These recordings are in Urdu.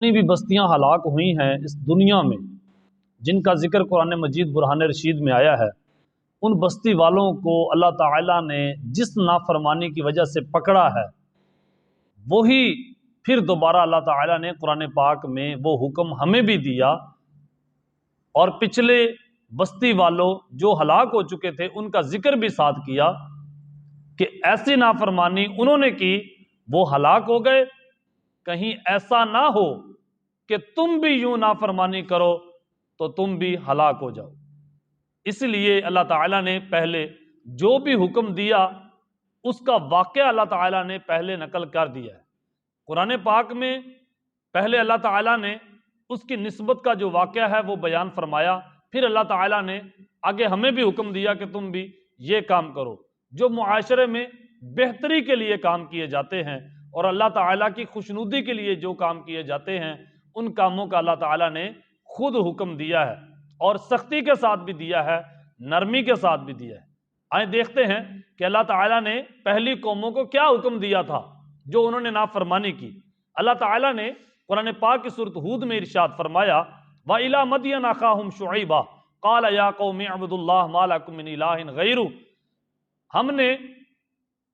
جتنی بھی بستیاں ہلاک ہوئی ہیں اس دنیا میں، جن کا ذکر قرآن مجید برہان رشید میں آیا ہے، ان بستی والوں کو اللہ تعالیٰ نے جس نافرمانی کی وجہ سے پکڑا ہے، وہی پھر دوبارہ اللہ تعالیٰ نے قرآن پاک میں وہ حکم ہمیں بھی دیا، اور پچھلے بستی والوں جو ہلاک ہو چکے تھے ان کا ذکر بھی ساتھ کیا کہ ایسی نافرمانی انہوں نے کی، وہ ہلاک ہو گئے۔ کہیں ایسا نہ ہو کہ تم بھی یوں نافرمانی کرو تو تم بھی ہلاک ہو جاؤ۔ اس لیے اللہ تعالیٰ نے پہلے جو بھی حکم دیا اس کا واقعہ اللہ تعالیٰ نے پہلے نقل کر دیا ہے قرآن پاک میں۔ پہلے اللہ تعالیٰ نے اس کی نسبت کا جو واقعہ ہے وہ بیان فرمایا، پھر اللہ تعالیٰ نے آگے ہمیں بھی حکم دیا کہ تم بھی یہ کام کرو، جو معاشرے میں بہتری کے لیے کام کیے جاتے ہیں اور اللہ تعالیٰ کی خوشنودی کے لیے جو کام کیے جاتے ہیں، ان کاموں کا اللہ تعالیٰ نے خود حکم دیا ہے، اور سختی کے ساتھ بھی دیا ہے، نرمی کے ساتھ بھی دیا ہے۔ آئیں دیکھتے ہیں کہ اللہ تعالیٰ نے پہلی قوموں کو کیا حکم دیا تھا جو انہوں نے نافرمانی کی۔ اللہ تعالیٰ نے قرآن پاک کی سورۃ ہود میں ارشاد فرمایا، وَإِلَىٰ مَدْيَنَ أَخَاهُمْ شُعَيْبًا قَالَ يَا قَوْمِ اعْبُدُوا اللَّهَ مَا لَكُم مِّنْ إِلَٰهٍ غَيْرُهُ۔ ہم نے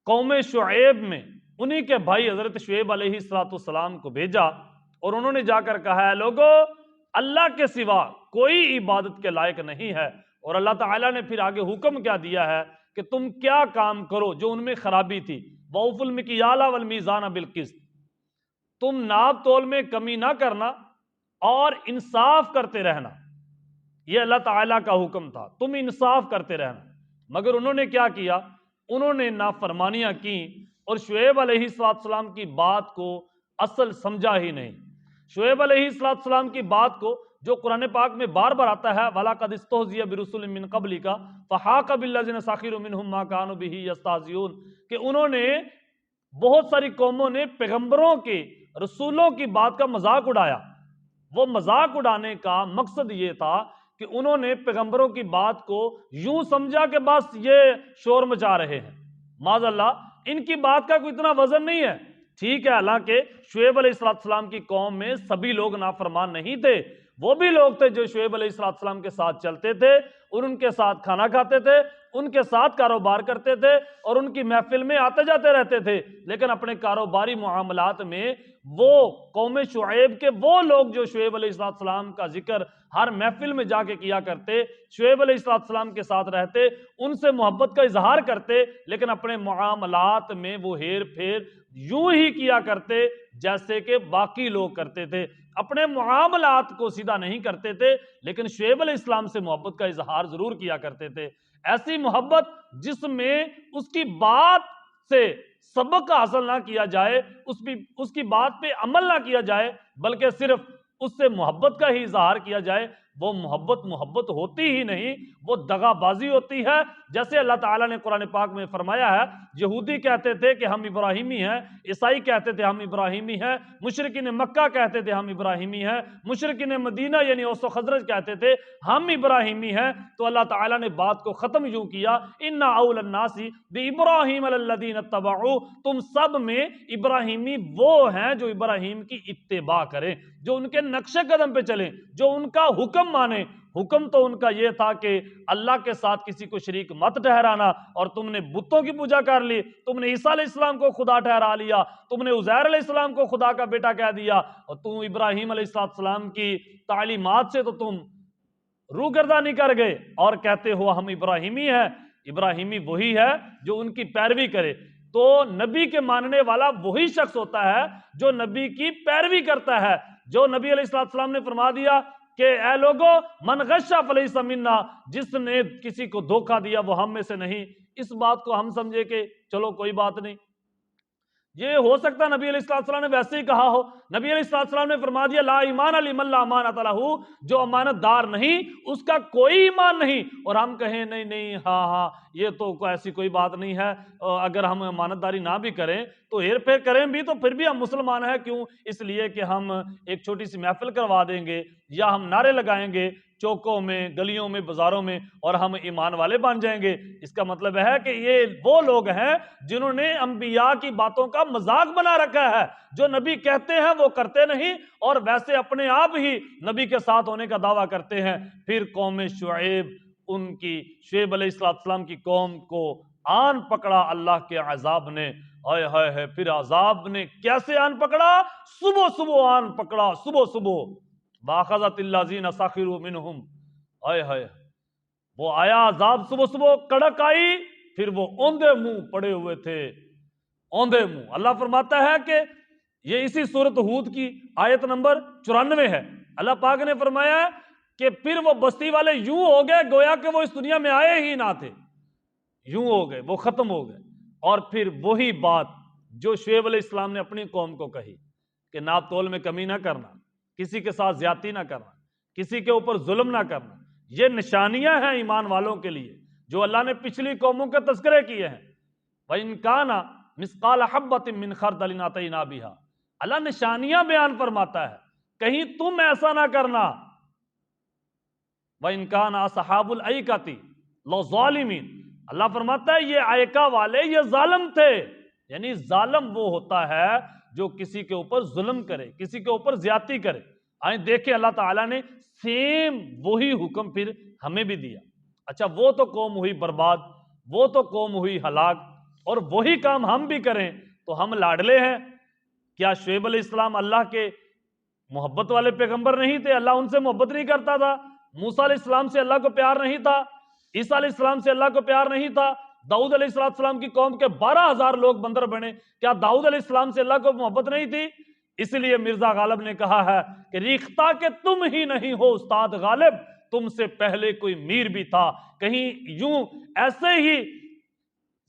قوم شعیب میں انہی کے بھائی حضرت شعیب علیہ السلام کو بھیجا، اور انہوں نے جا کر کہا ہے، لوگو اللہ کے سوا کوئی عبادت کے لائق نہیں ہے۔ اور اللہ تعالیٰ نے پھر آگے حکم کیا دیا ہے کہ تم کیا کام کرو جو ان میں خرابی تھی، وَأَوْفُوا الْمِكْيَالَ وَالْمِيزَانَ بِالْقِسْطِ، تم ناپ تول میں کمی نہ کرنا اور انصاف کرتے رہنا۔ یہ اللہ تعالیٰ کا حکم تھا، تم انصاف کرتے رہنا۔ مگر انہوں نے کیا کیا؟ انہوں نے نافرمانیاں کی اور شعیب علیہ السلام کی بات کو اصل سمجھا ہی نہیں۔ شعیب علیہ السلام کی بات کو جو قرآن پاک میں بار بار آتا ہے، وَلَقَدِ اسْتُهْزِئَ بِرُسُلٍ مِّن قَبْلِكَ فَحَاقَ بِالَّذِينَ سَخِرُوا مِنْهُم مَّا كَانُوا بِهِ يَسْتَهْزِئُونَ، کہ انہوں نے بہت ساری قوموں نے پیغمبروں کے، رسولوں کی بات کا مذاق اڑایا۔ وہ مذاق اڑانے کا مقصد یہ تھا کہ انہوں نے پیغمبروں کی بات کو یوں سمجھا کہ بس یہ شور مچا رہے ہیں، معاذ اللہ ان کی بات کا کوئی اتنا وزن نہیں ہے۔ ٹھیک ہے، حالانکہ شعیب علیہ السلام کی قوم میں سبھی لوگ نافرمان نہیں تھے، وہ بھی لوگ تھے جو شعیب علیہ السلام کے ساتھ چلتے تھے اور ان کے ساتھ کھانا کھاتے تھے، ان کے ساتھ کاروبار کرتے تھے اور ان کی محفل میں آتے جاتے رہتے تھے، لیکن اپنے کاروباری معاملات میں وہ قوم شعیب کے وہ لوگ جو شعیب علیہ السلام کا ذکر ہر محفل میں جا کے کیا کرتے، شعیب علیہ السلام کے ساتھ رہتے، ان سے محبت کا اظہار کرتے، لیکن اپنے معاملات میں وہ ہیر پھیر یوں ہی کیا کرتے جیسے کہ باقی لوگ کرتے تھے، اپنے معاملات کو سیدھا نہیں کرتے تھے، لیکن شعیب علیہ السلام سے محبت کا اظہار ضرور کیا کرتے تھے۔ ایسی محبت جس میں اس کی بات سے سبق حاصل نہ کیا جائے، اس کی بات پہ عمل نہ کیا جائے، بلکہ صرف اس سے محبت کا ہی اظہار کیا جائے، وہ محبت ہوتی ہی نہیں، وہ دغا بازی ہوتی ہے۔ جیسے اللہ تعالیٰ نے قرآن پاک میں فرمایا ہے، یہودی کہتے تھے کہ ہم ابراہیمی ہیں، عیسائی کہتے تھے ہم ابراہیمی ہیں، مشرکین مکہ کہتے تھے ہم ابراہیمی ہیں، مشرکین مدینہ یعنی اوس و خزرج کہتے تھے ہم ابراہیمی ہیں۔ تو اللہ تعالیٰ نے بات کو ختم یوں کیا، اِنَّ أَوْلَى النَّاسِ بِإِبْرَاهِيمَ الَّذِينَ اتَّبَعُوهُ، تم سب میں ابراہیمی وہ ہیں جو ابراہیم کی اتباع کریں، جو ان کے نقش قدم پہ چلیں، جو ان کا حکم مانیں۔ حکم تو ان کا یہ تھا کہ اللہ کے ساتھ کسی کو شریک مت ٹھہرانا، اور تم نے بتوں کی پوجا کر لی، تم نے عیسیٰ علیہ السلام کو خدا ٹھہرا لیا، تم نے عزیر علیہ السلام کو خدا کا بیٹا کہہ دیا، اور تم ابراہیم علیہ السلام کی تعلیمات سے تو تم روگردانی کر گئے اور کہتے ہو ہم ابراہیمی ہیں۔ ابراہیمی وہی ہے جو ان کی پیروی کرے۔ تو نبی کے ماننے والا وہی شخص ہوتا ہے جو نبی کی پیروی کرتا ہے، جو نبی علیہ السلام نے فرما دیا کہ اے لوگو من غش فلیس منا، جس نے کسی کو دھوکہ دیا وہ ہم میں سے نہیں۔ اس بات کو ہم سمجھے کہ چلو کوئی بات نہیں، یہ ہو سکتا نبی علیہ السلام نے ویسے ہی کہا ہو۔ نبی علیہ السلام نے فرما دیا لا ایمان لمن لا امانۃ لہ، جو امانت دار نہیں اس کا کوئی ایمان نہیں، اور ہم کہیں نہیں نہیں ہاں یہ تو ایسی کوئی بات نہیں ہے، اگر ہم امانت داری نہ بھی کریں تو ہیر پھیر کریں بھی تو پھر بھی ہم مسلمان ہیں، کیوں؟ اس لیے کہ ہم ایک چھوٹی سی محفل کروا دیں گے یا ہم نعرے لگائیں گے چوکوں میں، گلیوں میں، بازاروں میں، اور ہم ایمان والے بن جائیں گے۔ اس کا مطلب ہے کہ یہ وہ لوگ ہیں جنہوں نے انبیاء کی باتوں کا مذاق بنا رکھا ہے، جو نبی کہتے ہیں وہ کرتے نہیں، اور ویسے اپنے آپ ہی نبی کے ساتھ ہونے کا دعویٰ کرتے ہیں۔ پھر قوم شعیب، ان کی شعیب علیہ السلام کی قوم کو آن پکڑا اللہ کے عذاب نے، ہائے ہائے ہائے، پھر عذاب نے کیسے آن پکڑا؟ صبح صبح آن پکڑا، صبح صبح، وَأَخَذَتِ الَّذِينَ سَخِرُوا مِنْهُمْ، ہائے ہائے، وہ آیا عذاب صبح صبح، کڑک آئی، پھر وہ اوندے منہ پڑے ہوئے تھے، اوندے منہ۔ اللہ فرماتا ہے کہ یہ اسی سورۃ ہود کی آیت نمبر 94 ہے، اللہ پاک نے فرمایا کہ پھر وہ بستی والے یوں ہو گئے گویا کہ وہ اس دنیا میں آئے ہی نہ تھے، یوں ہو گئے، وہ ختم ہو گئے۔ اور پھر وہی بات جو شعیب علیہ السلام نے اپنی قوم کو کہی کہ ناپ تول میں کمی نہ کرنا، کسی کے ساتھ زیادتی نہ کرنا، کسی کے اوپر ظلم نہ کرنا، یہ نشانیاں ہیں ایمان والوں کے لیے جو اللہ نے پچھلی قوموں کے تذکرے کیے ہیں۔ وَإِن كَانَ مِثْقَالَ حَبَّةٍ مِّنْ خَرْدَلٍ أَتَيْنَا بِهَا، اللہ نشانیاں بیان فرماتا ہے، کہیں تم ایسا نہ کرنا۔ وَإِن كَانَ أَصْحَابُ الْأَيْكَةِ لَظَالِمِينَ، اللہ فرماتا ہے یہ آئکہ والے یہ ظالم تھے، یعنی ظالم وہ ہوتا ہے جو کسی کے اوپر ظلم کرے، کسی کے اوپر زیادتی کرے۔ آئیں دیکھیں اللہ تعالیٰ نے سیم وہی حکم پھر ہمیں بھی دیا۔ اچھا وہ تو قوم ہوئی برباد، وہ تو قوم ہوئی ہلاک، اور وہی کام ہم بھی کریں تو ہم لاڈلے ہیں؟ کیا شعیب علیہ السلام اللہ کے محبت والے پیغمبر نہیں تھے؟ اللہ ان سے محبت نہیں کرتا تھا؟ موسیٰ علیہ السلام سے اللہ کو پیار نہیں تھا؟ عیسیٰ علیہ السلام سے اللہ کو پیار نہیں تھا؟ داؤد علیہ السلام کی قوم کے 12,000 لوگ بندر بنے، کیا داؤد علیہ السلام سے اللہ کو محبت نہیں تھی؟ اس لیے مرزا غالب نے کہا ہے کہ ریختہ کہ تم ہی نہیں ہو استاد غالب، تم سے پہلے کوئی میر بھی تھا۔ کہیں یوں ایسے ہی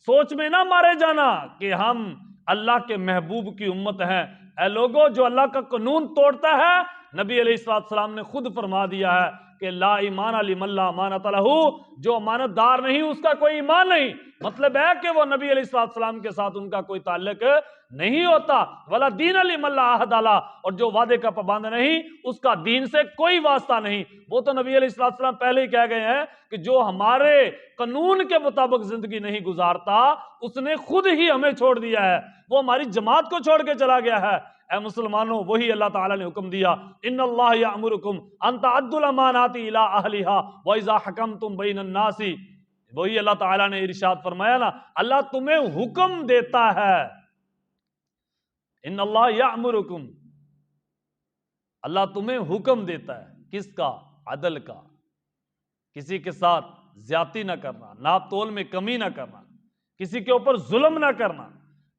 سوچ میں نہ مارے جانا کہ ہم اللہ کے محبوب کی امت ہیں۔ اے لوگوں، جو اللہ کا قانون توڑتا ہے، نبی علیہ السلام نے خود فرما دیا ہے کہ لا ایمان لمن لا امانۃ لہ، جو امانت دار نہیں اس کا کوئی ایمان نہیں۔ مطلب ہے کہ وہ نبی علیہ السلام کے ساتھ ان کا کوئی تعلق نہیں ہوتا۔ ولا دین لمن لا عہد لہ، اور جو وعدے کا پابند نہیں اس کا دین سے کوئی واسطہ نہیں۔ وہ تو نبی علیہ السلام پہلے ہی کہہ گئے ہیں کہ جو ہمارے قانون کے مطابق زندگی نہیں گزارتا اس نے خود ہی ہمیں چھوڑ دیا ہے، وہ ہماری جماعت کو چھوڑ کے چلا گیا ہے۔ اے مسلمانوں، وہی اللہ تعالیٰ نے حکم دیا، ان اللہ یأمرکم ان تعدوا الامانات الی اہلھا واذا حکمتم بین الناس، وہی اللہ تعالیٰ نے ارشاد فرمایا نا، اللہ تمہیں حکم دیتا ہے، ان اللہ یأمرکم، اللہ تمہیں حکم دیتا ہے، کس کا؟ عدل کا، کسی کے ساتھ زیادتی نہ کرنا، ناپ تول میں کمی نہ کرنا، کسی کے اوپر ظلم نہ کرنا۔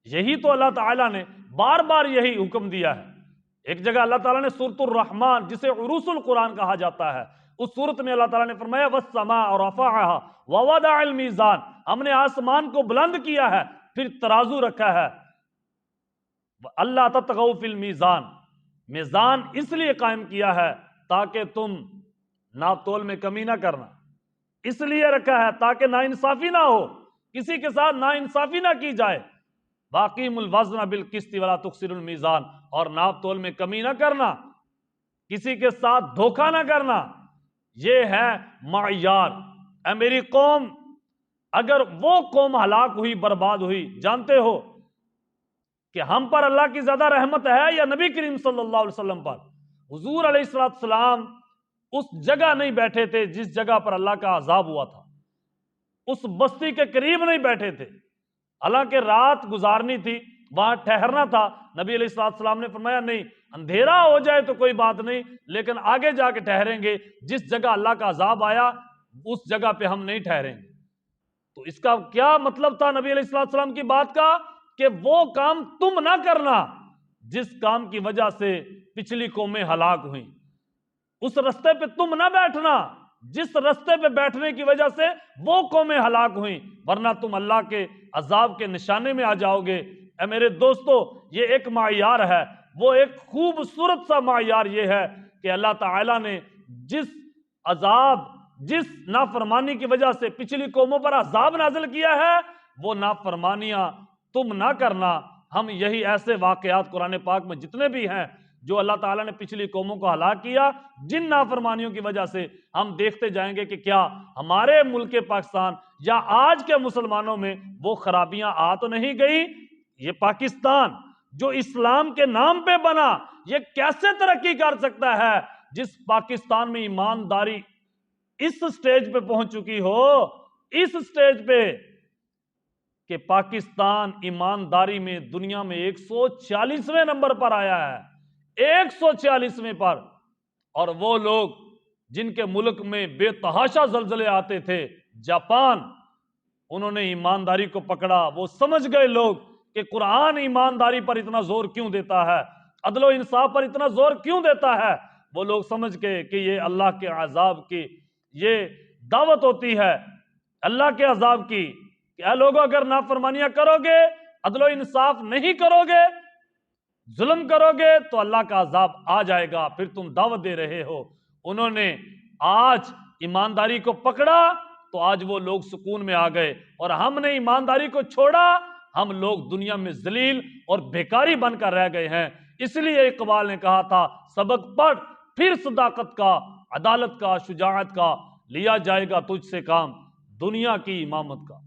یہی تو اللہ تعالیٰ نے بار بار یہی حکم دیا ہے۔ ایک جگہ اللہ تعالیٰ نے سورۃ الرحمن، جسے عروس القرآن کہا جاتا ہے، اس سورت میں اللہ تعالیٰ نے فرمایا وَالسَّمَاءَ رَفَعَهَا وَوَضَعَ الْمِيزَانَ، ہم نے آسمان کو بلند کیا ہے، پھر ترازو رکھا ہے، اللہ تطغوا فی المیزان، میزان اس لیے قائم کیا ہے تاکہ تم ناپ تول میں کمی نہ کرنا، اس لیے رکھا ہے تاکہ ناانصافی نہ ہو، کسی کے ساتھ ناانصافی نہ کی جائے۔ وَأَقِیمُوا الْوَزْنَ بِالْقِسْطِ وَلَا تُخْسِرُوا الْمِیزَانَ، اور ناپ تول میں کمی نہ کرنا، کسی کے ساتھ دھوکہ نہ کرنا، یہ ہے معیار۔ اے میری قوم، اگر وہ قوم ہلاک ہوئی، برباد ہوئی، جانتے ہو کہ ہم پر اللہ کی زیادہ رحمت ہے یا نبی کریم صلی اللہ علیہ وسلم پر؟ حضور علیہ السلام اس جگہ نہیں بیٹھے تھے جس جگہ پر اللہ کا عذاب ہوا تھا، اس بستی کے قریب نہیں بیٹھے تھے، حالانکہ رات گزارنی تھی، وہاں ٹھہرنا تھا۔ نبی علیہ السلام نے فرمایا نہیں، اندھیرا ہو جائے تو کوئی بات نہیں، لیکن آگے جا کے ٹھہریں گے، جس جگہ اللہ کا عذاب آیا اس جگہ پہ ہم نہیں ٹھہریں گے۔ تو اس کا کیا مطلب تھا نبی علیہ السلام کی بات کا؟ کہ وہ کام تم نہ کرنا جس کام کی وجہ سے پچھلی قومیں ہلاک ہوئیں، اس رستے پہ تم نہ بیٹھنا جس رستے پہ بیٹھنے کی وجہ سے وہ قومیں ہلاک ہوئیں، ورنہ تم اللہ کے عذاب کے نشانے میں آ جاؤ گے۔ اے میرے دوستو، یہ ایک معیار ہے، وہ ایک خوبصورت سا معیار یہ ہے کہ اللہ تعالیٰ نے جس عذاب، جس نافرمانی کی وجہ سے پچھلی قوموں پر عذاب نازل کیا ہے، وہ نافرمانیاں تم نہ کرنا۔ ہم یہی ایسے واقعات قرآن پاک میں جتنے بھی ہیں جو اللہ تعالیٰ نے پچھلی قوموں کو ہلاک کیا جن نافرمانیوں کی وجہ سے، ہم دیکھتے جائیں گے کہ کیا ہمارے ملک پاکستان یا آج کے مسلمانوں میں وہ خرابیاں آ تو نہیں گئی؟ یہ پاکستان جو اسلام کے نام پہ بنا، یہ کیسے ترقی کر سکتا ہے جس پاکستان میں ایمانداری اس سٹیج پہ پہنچ چکی ہو، اس سٹیج پہ کہ پاکستان ایمانداری میں دنیا میں 140ویں نمبر پر آیا ہے، 140ویں پر۔ اور وہ لوگ جن کے ملک میں بے تحاشا زلزلے آتے تھے، جاپان، انہوں نے ایمانداری کو پکڑا۔ وہ سمجھ گئے لوگ کہ قرآن ایمانداری پر اتنا زور کیوں دیتا ہے، عدل و انصاف پر اتنا زور کیوں دیتا ہے۔ وہ لوگ سمجھ گئے کہ یہ اللہ کے عذاب کی یہ دعوت ہوتی ہے، اللہ کے عذاب کی، کہ اے لوگوں اگر نافرمانیاں کرو گے، عدل و انصاف نہیں کرو گے، ظلم کرو گے تو اللہ کا عذاب آ جائے گا، پھر تم دعوت دے رہے ہو۔ انہوں نے آج ایمانداری کو پکڑا تو آج وہ لوگ سکون میں آ گئے، اور ہم نے ایمانداری کو چھوڑا، ہم لوگ دنیا میں ذلیل اور بیکاری بن کر رہ گئے ہیں۔ اس لیے اقبال نے کہا تھا، سبق پڑھ پھر صداقت کا، عدالت کا، شجاعت کا، لیا جائے گا تجھ سے کام، دنیا کی امامت کا۔